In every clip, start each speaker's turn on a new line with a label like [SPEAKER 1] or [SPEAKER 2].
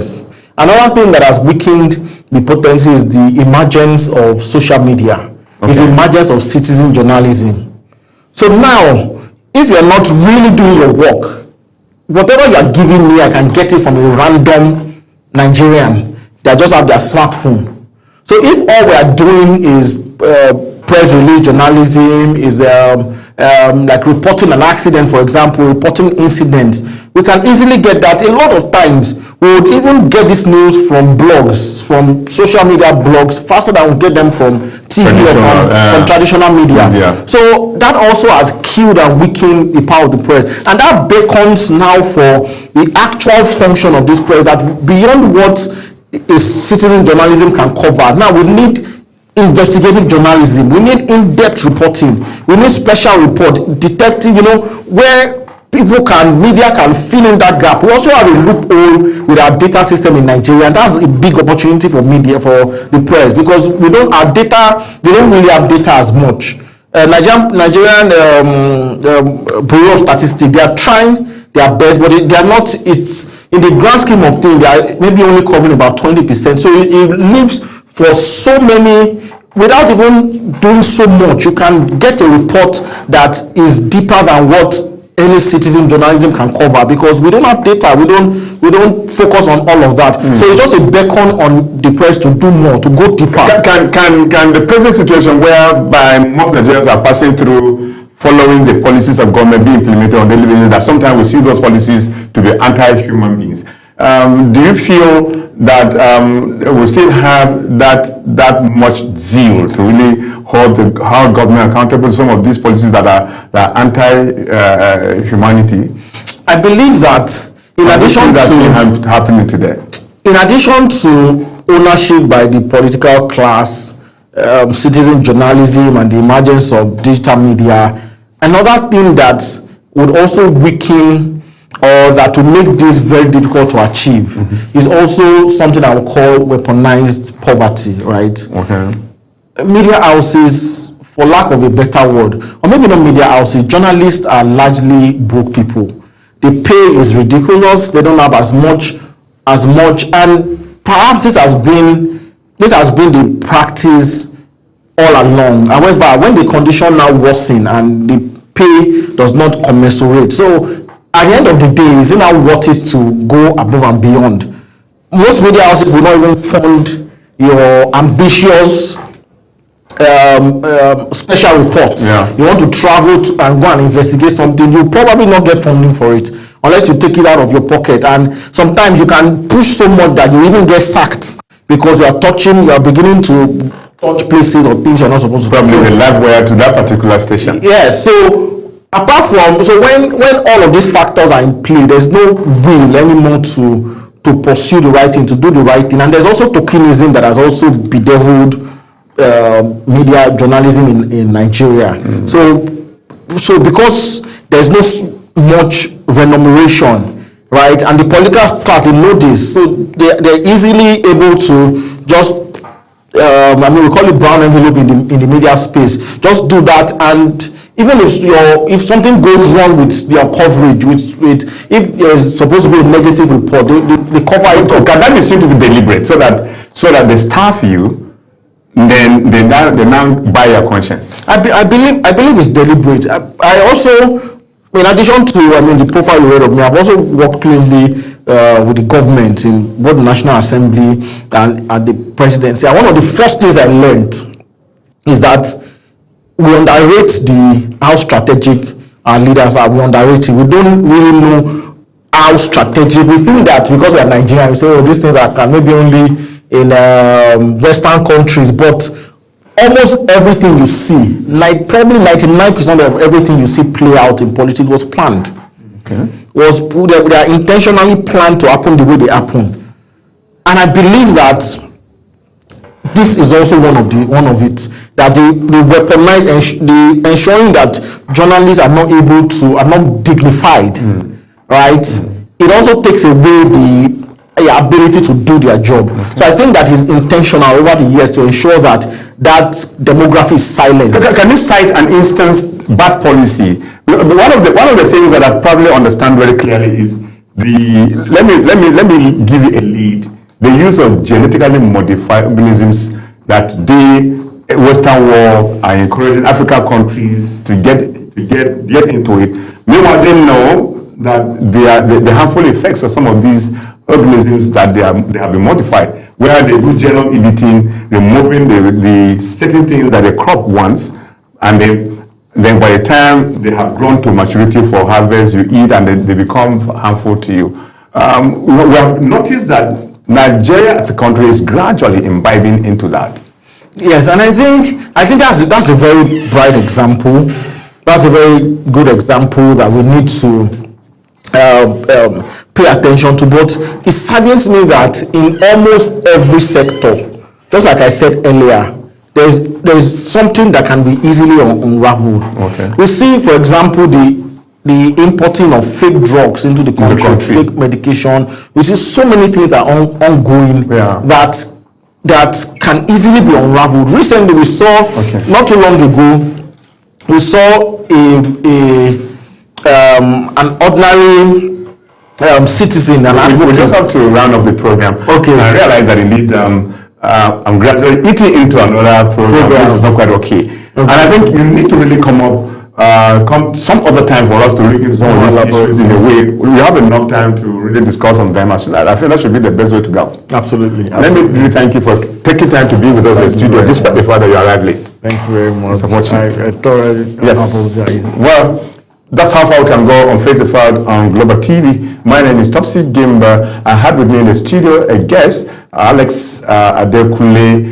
[SPEAKER 1] press. Another thing that has weakened the potency is the emergence of social media. Is the emergence of citizen journalism. So now, if you're not really doing your work, whatever you are giving me, I can get it from a random Nigerian that just have their smartphone. So if all we are doing is press release journalism, is like reporting an accident, for example, reporting incidents, we can easily get that. A lot of times, we would even get this news from blogs, from social media blogs, faster than we get them from TV or from traditional media. So that also has killed and weakened the power of the press. And that beckons now for the actual function of this press, that beyond what a citizen journalism can cover. Now we need investigative journalism, we need in-depth reporting, we need special report, detective, where media can fill in that gap. We also have a loophole with our data system in Nigeria, and that's a big opportunity for media, for the press, because they don't really have data as much. Nigerian Bureau of Statistics, they are trying their best, but they are not, it's in the grand scheme of things, they are maybe only covering about 20%. So it leaves for so many, without even doing so much, you can get a report that is deeper than what any citizen journalism can cover, because we don't have data, we don't focus on all of that. So it's just a beacon on the press to do more, to go deeper.
[SPEAKER 2] Can the present situation whereby most Nigerians are passing through following the policies of government be implemented on daily basis, that sometimes we see those policies to be anti-human beings? Do you feel that we still have that much zeal to really hold government accountable to some of these policies that are anti-humanity?
[SPEAKER 1] I believe that in addition to
[SPEAKER 2] happening today,
[SPEAKER 1] in addition to ownership by the political class, citizen journalism, and the emergence of digital media, another thing that would also weaken or that to make this very difficult to achieve is also something I would call weaponized poverty, right? Media houses, for lack of a better word, or maybe not media houses, journalists are largely broke people. The pay is ridiculous. They don't have as much, and perhaps this has been the practice all along. However, when the condition now worsen and the pay does not commensurate, so at the end of the day, is it now worth it to go above and beyond? Most media houses will not even fund your ambitious special reports. You want to travel and go and investigate something, you probably not get funding for it unless you take it out of your pocket. And sometimes you can push so much that you even get sacked because you are beginning to touch places or things you're not supposed to.
[SPEAKER 2] Probably the live wire to that particular station.
[SPEAKER 1] Yes. So apart from, when all of these factors are in play, there's no will anymore to pursue the right thing, to do the right thing. And there's also tokenism that has also bedeviled media journalism in Nigeria. So because there's no much remuneration, right, and the political class, they know this, so they're easily able to just we call it brown envelope in the media space. Just do that, and even if something goes wrong with their coverage, if there's supposed to be a negative report, they cover it up.
[SPEAKER 2] Can that be seen to be deliberate, so that they staff you, then they now buy your conscience?
[SPEAKER 1] I believe it's deliberate. I also, in addition to the profile you read of me, I've also worked closely with the government in both the National Assembly and at the presidency. And one of the first things I learned is that we underrate how strategic our leaders are. We underrate it. We don't really know how strategic. We think that because we are Nigerian, we say, these things are maybe only in Western countries, but almost everything you see, probably 99% of everything you see play out in politics was planned. They are intentionally planned to happen the way they happen. And I believe that this is also one of it, that they weaponize, the ensuring that journalists are not dignified, right? It also takes away the ability to do their job. So I think that is intentional over the years to ensure that demography is silenced.
[SPEAKER 2] Can you cite an instance, bad policy? One of the things that I probably understand very clearly is let me give you a lead. The use of genetically modified organisms that the Western world are encouraging African countries to get into it. Meanwhile, they know that the harmful effects of some of these organisms that they have been modified, where they do genome editing, removing the certain things that the crop wants, and then by the time they have grown to maturity for harvest, you eat, and they become harmful to you. We have noticed that Nigeria as a country is gradually imbibing into that.
[SPEAKER 1] Yes, and I think that's a very bright example. That's a very good example that we need to pay attention to. But it saddens me that in almost every sector, just like I said earlier, there's something that can be easily unraveled.
[SPEAKER 2] Okay.
[SPEAKER 1] We see, for example, the importing of fake drugs into the country, fake medication. We see so many things that are ongoing that can easily be unraveled. Recently, we saw, not too long ago, we saw an ordinary citizen.
[SPEAKER 2] We just have to round up the program.
[SPEAKER 1] Okay.
[SPEAKER 2] I realize that indeed I'm gradually eating into another program, which is not quite okay. And I think you need to really come some other time for us to look into some of these issues in a way. We have enough time to really discuss on them. I feel that should be the best way to go.
[SPEAKER 1] Absolutely.
[SPEAKER 2] Let me really thank you for taking time to be with us in the studio, despite the fact that you arrived late.
[SPEAKER 1] Thank you very much.
[SPEAKER 2] I
[SPEAKER 1] thoroughly apologize.
[SPEAKER 2] Well, that's how far we can go on Face the Fact on Global TV. My name is Topsy Gimba. I had with me in the studio a guest, Alex Adekule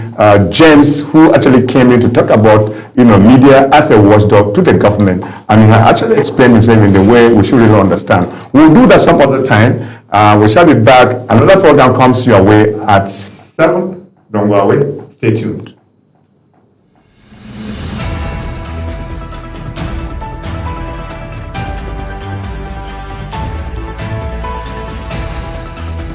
[SPEAKER 2] James, who actually came in to talk about media as a watchdog to the government, and he actually explained himself in the way we should really understand. We'll do that some other time. We shall be back. Another program comes your way at 7. Don't go away. Stay tuned.